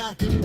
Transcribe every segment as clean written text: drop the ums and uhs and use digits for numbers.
Wow!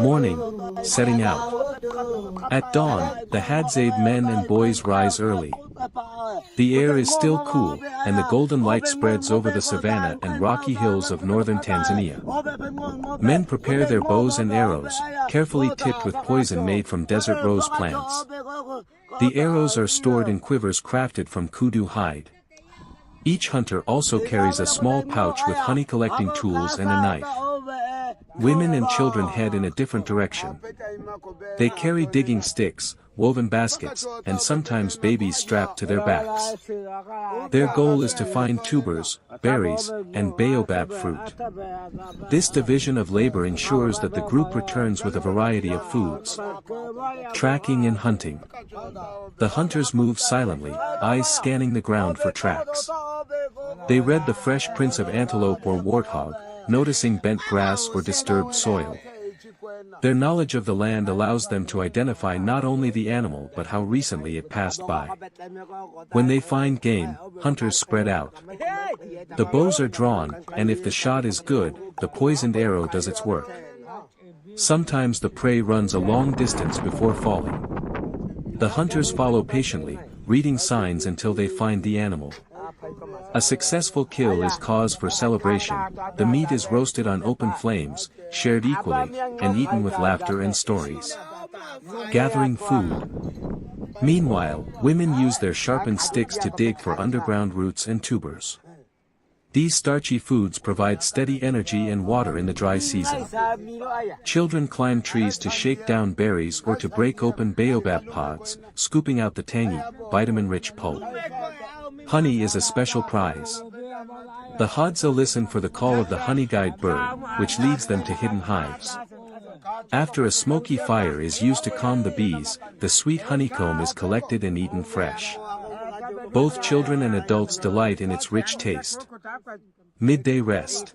Morning, setting out. At dawn, the Hadzabe men and boys rise early. The air is still cool, and the golden light spreads over the savanna and rocky hills of northern Tanzania. Men prepare their bows and arrows, carefully tipped with poison made from desert rose plants. The arrows are stored in quivers crafted from kudu hide. Each hunter also carries a small pouch with honey-collecting tools and a knife. Women and children head in a different direction. They carry digging sticks, woven baskets, and sometimes babies strapped to their backs. Their goal is to find tubers, berries, and baobab fruit. This division of labor ensures that the group returns with a variety of foods. Tracking and hunting. The hunters move silently, eyes scanning the ground for tracks. They read the fresh prints of antelope or warthog, noticing bent grass or disturbed soil. Their knowledge of the land allows them to identify not only the animal but how recently it passed by. When they find game, hunters spread out. The bows are drawn, and if the shot is good, the poisoned arrow does its work. Sometimes the prey runs a long distance before falling. The hunters follow patiently, reading signs until they find the animal. A successful kill is cause for celebration. The meat is roasted on open flames, shared equally, and eaten with laughter and stories. Gathering food. Meanwhile, women use their sharpened sticks to dig for underground roots and tubers. These starchy foods provide steady energy and water in the dry season. Children climb trees to shake down berries or to break open baobab pods, scooping out the tangy, vitamin-rich pulp. Honey is a special prize. The Hadza listen for the call of the honey-guide bird, which leads them to hidden hives. After a smoky fire is used to calm the bees, the sweet honeycomb is collected and eaten fresh. Both children and adults delight in its rich taste. Midday rest.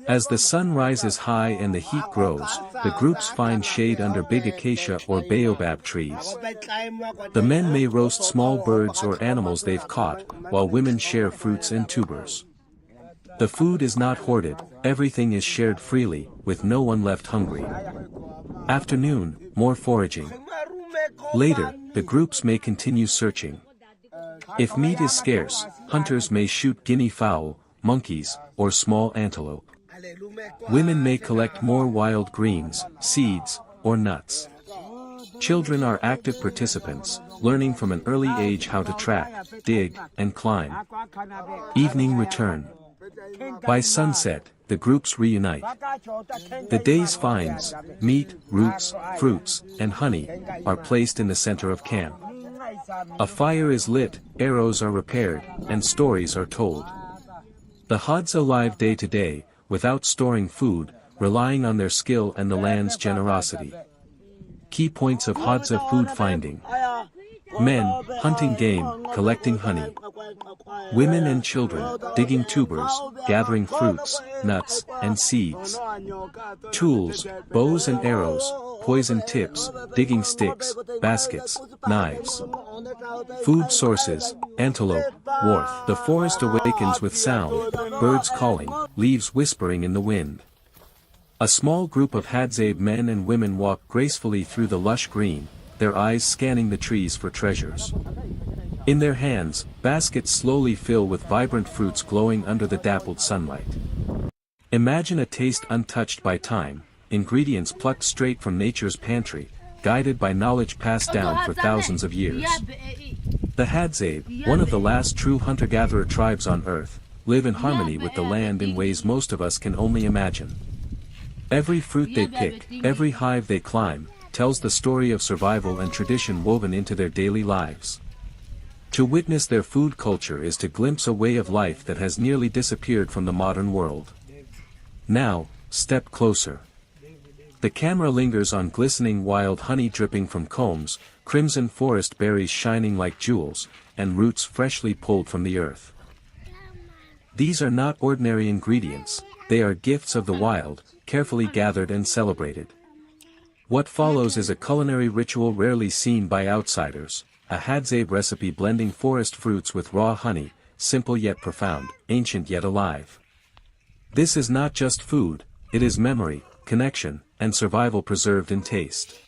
As the sun rises high and the heat grows, the groups find shade under big acacia or baobab trees. The men may roast small birds or animals they've caught, while women share fruits and tubers. The food is not hoarded, everything is shared freely, with no one left hungry. Afternoon, more foraging. Later, the groups may continue searching. If meat is scarce, hunters may shoot guinea fowl, monkeys, or small antelope. Women may collect more wild greens, seeds, or nuts. Children are active participants, learning from an early age how to track, dig, and climb. Evening return. By sunset, the groups reunite. The day's finds, meat, roots, fruits, and honey, are placed in the center of camp. A fire is lit, arrows are repaired, and stories are told. The Hadza live day to day, without storing food, relying on their skill and the land's generosity. Key points of Hadza food finding. Men, hunting game, collecting honey. Women and children, digging tubers, gathering fruits, nuts, and seeds. Tools, bows and arrows, poison tips, digging sticks, baskets, knives. Food sources, antelope, warth. The forest awakens with sound, birds calling, leaves whispering in the wind. A small group of Hadzabe men and women walk gracefully through the lush green, their eyes scanning the trees for treasures. In their hands, baskets slowly fill with vibrant fruits glowing under the dappled sunlight. Imagine a taste untouched by time, ingredients plucked straight from nature's pantry, guided by knowledge passed down for thousands of years. The Hadzabe, one of the last true hunter-gatherer tribes on Earth, live in harmony with the land in ways most of us can only imagine. Every fruit they pick, every hive they climb, tells the story of survival and tradition woven into their daily lives. To witness their food culture is to glimpse a way of life that has nearly disappeared from the modern world. Now, step closer. The camera lingers on glistening wild honey dripping from combs, crimson forest berries shining like jewels, and roots freshly pulled from the earth. These are not ordinary ingredients, they are gifts of the wild, carefully gathered and celebrated. What follows is a culinary ritual rarely seen by outsiders, a Hadzabe recipe blending forest fruits with raw honey, simple yet profound, ancient yet alive. This is not just food, It is memory, connection, and survival preserved in taste.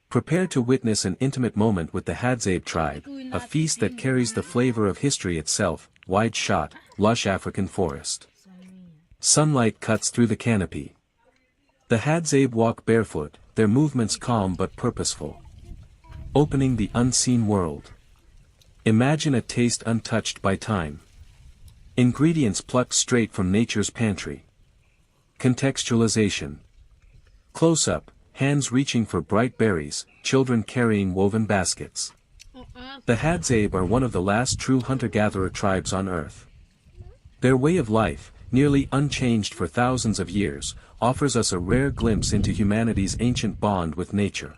Prepare to witness an intimate moment with the Hadzabe tribe, a feast that carries the flavor of history itself, wide-shot, lush African forest. Sunlight cuts through the canopy. The Hadzabe walk barefoot, their movements calm but purposeful. Opening the unseen world. Imagine a taste untouched by time. Ingredients plucked straight from nature's pantry. Contextualization. Close-up, hands reaching for bright berries, children carrying woven baskets. The Hadzabe are one of the last true hunter-gatherer tribes on Earth. Their way of life, nearly unchanged for thousands of years, offers us a rare glimpse into humanity's ancient bond with nature.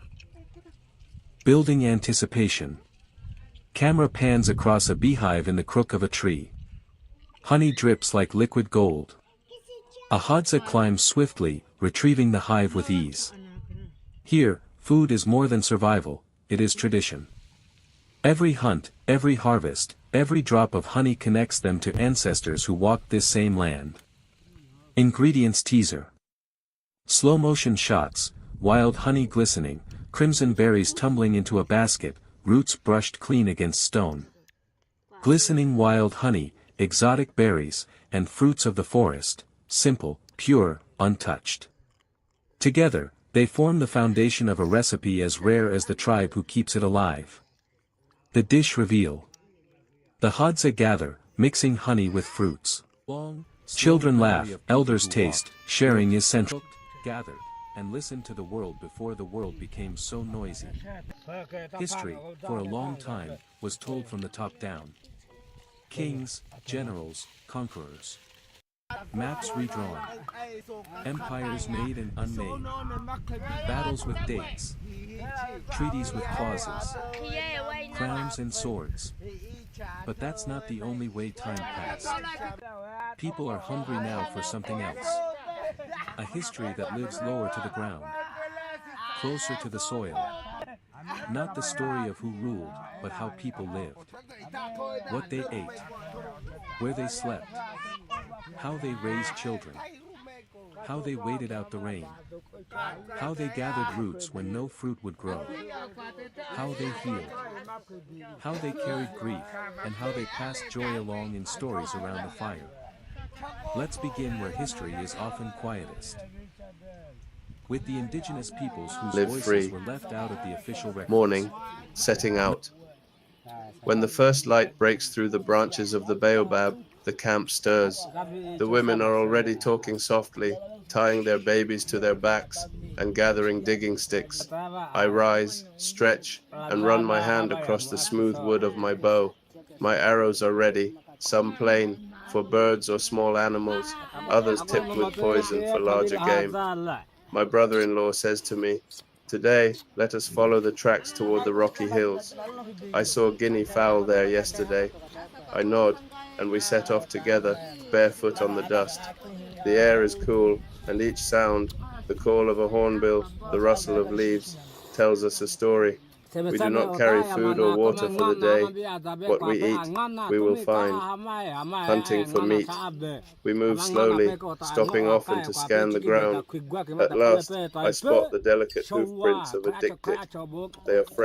Building anticipation. Camera pans across a beehive in the crook of a tree. Honey drips like liquid gold. A Hadza climbs swiftly, retrieving the hive with ease. Here, food is more than survival, it is tradition. Every hunt, every harvest, every drop of honey connects them to ancestors who walked this same land. Ingredients teaser. Slow-motion shots, wild honey glistening, crimson berries tumbling into a basket, roots brushed clean against stone. Glistening wild honey, exotic berries, and fruits of the forest, simple, pure, untouched. Together, they form the foundation of a recipe as rare as the tribe who keeps it alive. The dish reveal. The Hadza gather, mixing honey with fruits. Children laugh, elders taste, sharing is central. Gathered, and listened to the world before the world became so noisy. History, for a long time, was told from the top down. Kings, generals, conquerors. Maps redrawn. Empires made and unmade. Battles with dates. Treaties with clauses. Crowns and swords. But that's not the only way time passed. People are hungry now for something else. A history that lives lower to the ground. Closer to the soil. Not the story of who ruled, but how people lived. What they ate. Where they slept. How they raised children. How they waited out the rain. How they gathered roots when no fruit would grow. How they healed. How they carried grief, and how they passed joy along in stories around the fire. Let's begin where history is often quietest. With the indigenous peoples whose voices were left out of the official records. Morning, setting out. When the first light breaks through the branches of the baobab, the camp stirs. The women are already talking softly, tying their babies to their backs and gathering digging sticks. I rise, stretch, and run my hand across the smooth wood of my bow. My arrows are ready, some plain, for birds or small animals, others tipped with poison for larger game. My brother-in-law says to me, "Today, let us follow the tracks toward the rocky hills. I saw guinea fowl there yesterday." I nod, and we set off together, barefoot on the dust. The air is cool, and each sound, the call of a hornbill, the rustle of leaves, tells us a story. We do not carry food or water for the day. What we eat, we will find. Hunting for meat. We move slowly, stopping often to scan the ground. At last, I spot the delicate hoofprints of a dik-dik. They are fresh.